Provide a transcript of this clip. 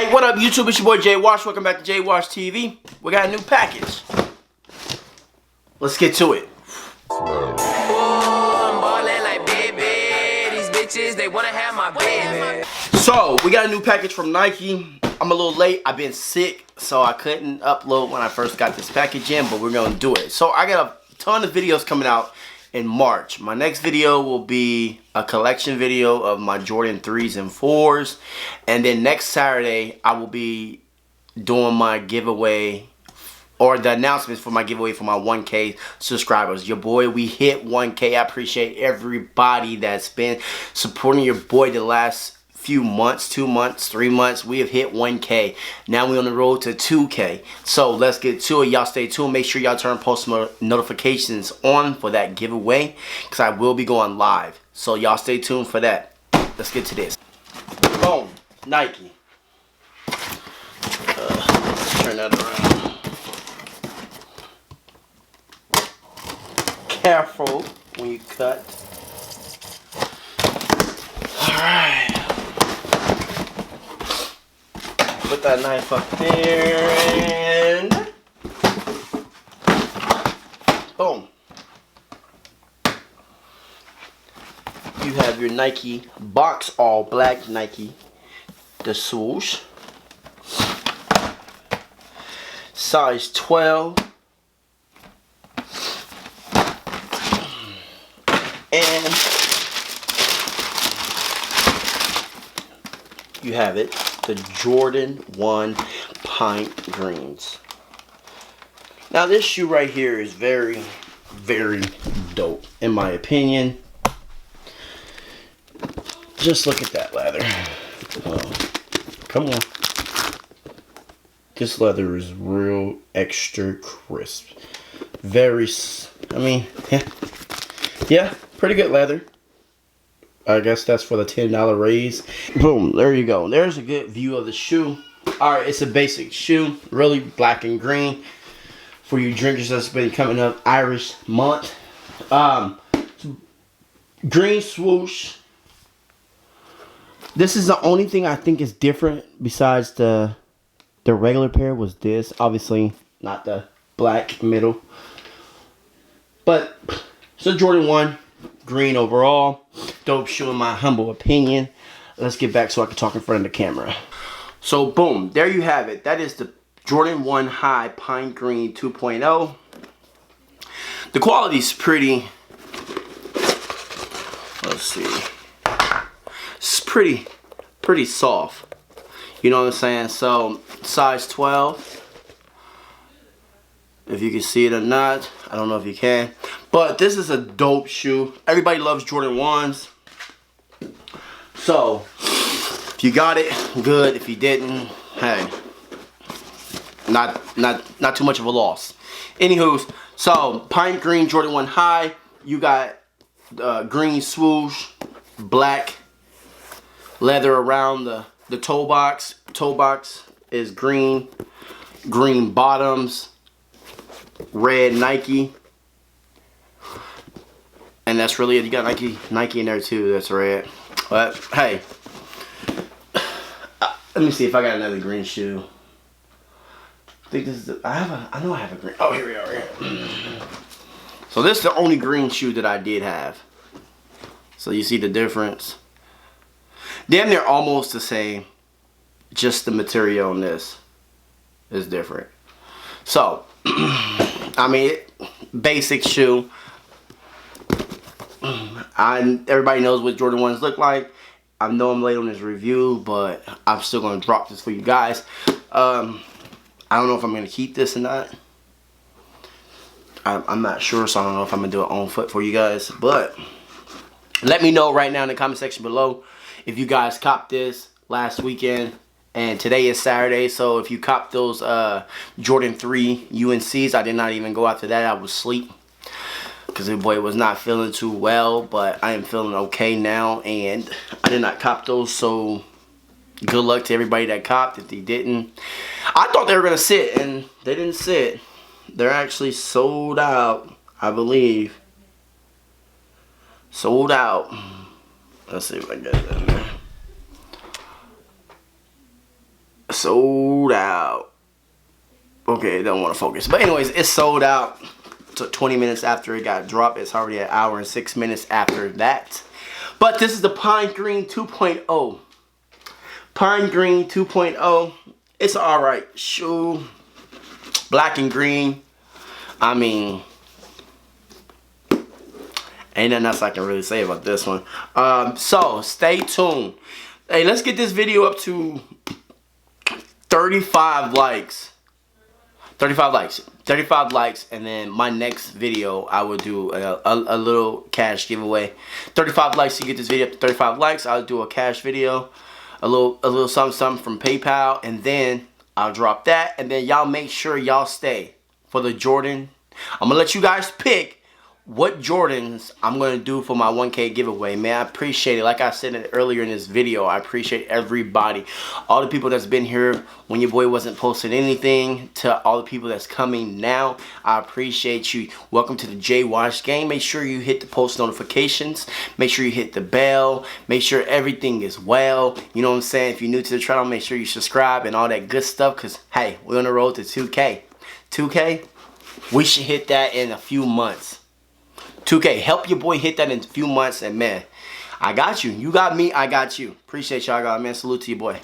Alright, what up YouTube? It's your boy Jay Wash. Welcome back to Jay Wash TV. We got a new package. Let's get to it. I'm ballin' like baby. These bitches, they wanna have my baby. So, we got a new package from Nike. I'm a little late. I've been sick, so I couldn't upload when I first got this package in, but we're gonna do it. So, I got a ton of videos coming out in March. My next video will be a collection video of my Jordan 3s and 4s. And then next Saturday, I will be doing my giveaway, or the announcements for my giveaway for my 1K subscribers. Your boy, we hit 1K. I appreciate everybody that's been supporting your boy the last few months, 2 months, 3 months. We have hit 1K. Now we're on the road to 2K. So let's get to it. Y'all stay tuned. Make sure y'all turn post notifications on for that giveaway, because I will be going live. So y'all stay tuned for that. Let's get to this. Boom. Nike. Turn that around. Careful when you cut. Alright. Put that knife up there and boom. You have your Nike box, all black Nike, the swoosh, size 12, and you have it, the Jordan 1 Pint Greens. Now this shoe right here is very, very dope in my opinion. Just look at that leather. Come on. This leather is real extra crisp. Very, I mean, yeah, pretty good leather. I guess that's for the $10 raise. Boom, there you go. There's a good view of the shoe. Alright, it's a basic shoe. Really black and green. For you drinkers that's been coming up Irish month. Green swoosh. This is the only thing I think is different besides the regular pair was this. Obviously, not the black middle. But it's a Jordan 1. Green overall. Dope shoe in my humble opinion. Let's get back so I can talk in front of the camera. So boom, there you have it. That is the Jordan 1 High Pine Green 2.0. The quality's pretty, let's see, it's pretty soft. You know what I'm saying? So size 12. If you can see it or not, I don't know if you can. But this is a dope shoe. Everybody loves Jordan 1s. So, if you got it, good. If you didn't, hey, not too much of a loss. Anywho's, so Pine Green Jordan 1 High. You got green swoosh, black leather around the toe box. Toe box is green. Green bottoms. Red Nike. And that's really it. You got Nike in there too. That's red. But hey, let me see if I got another green shoe. I think this is I know I have a green. Oh, here we are. Here. So this is the only green shoe that I did have. So you see the difference. Damn, they're almost the same. Just the material on this is different. So, I mean, basic shoe. Everybody knows what Jordan 1s look like. I know I'm late on this review, but I'm still going to drop this for you guys. I don't know if I'm going to keep this or not. I'm not sure, so I don't know if I'm going to do it on foot for you guys. But let me know right now in the comment section below if you guys copped this last weekend. And today is Saturday, so if you copped those Jordan 3 UNCs, I did not even go after that. I was asleep because the boy was not feeling too well, but I am feeling okay now, and I did not cop those, so good luck to everybody that copped. If they didn't, I thought they were going to sit, and they didn't sit. They're actually sold out, I believe. Sold out. Let's see if I get that in there. sold out. Okay, it don't want to focus. But anyways, it's sold out. Took 20 minutes after it got dropped. It's already an hour and 6 minutes after that. But this is the Pine Green 2.0. Pine Green 2.0. It's an alright shoe. Black and green. I mean, ain't nothing else I can really say about this one. So stay tuned. Hey, let's get this video up to 35 likes. 35 likes, and then my next video I will do a little cash giveaway. 35 likes to get this video up to 35 likes. I'll do a cash video, a little something from PayPal, and then I'll drop that. And then y'all make sure y'all stay for the Jordan. I'm gonna let you guys pick what Jordans I'm going to do for my 1K giveaway. Man, I appreciate it. Like I said earlier in this video, I appreciate everybody. All the people that's been here when your boy wasn't posting anything, to all the people that's coming now. I appreciate you. Welcome to the J Wash Gang. Make sure you hit the post notifications. Make sure you hit the bell. Make sure everything is well. You know what I'm saying? If you're new to the channel, make sure you subscribe and all that good stuff. Because, hey, we're on the road to 2K. 2K? We should hit that in a few months. 2K, help your boy hit that in a few months, and man, I got you. You got me, I got you. Appreciate y'all, man. Salute to your boy.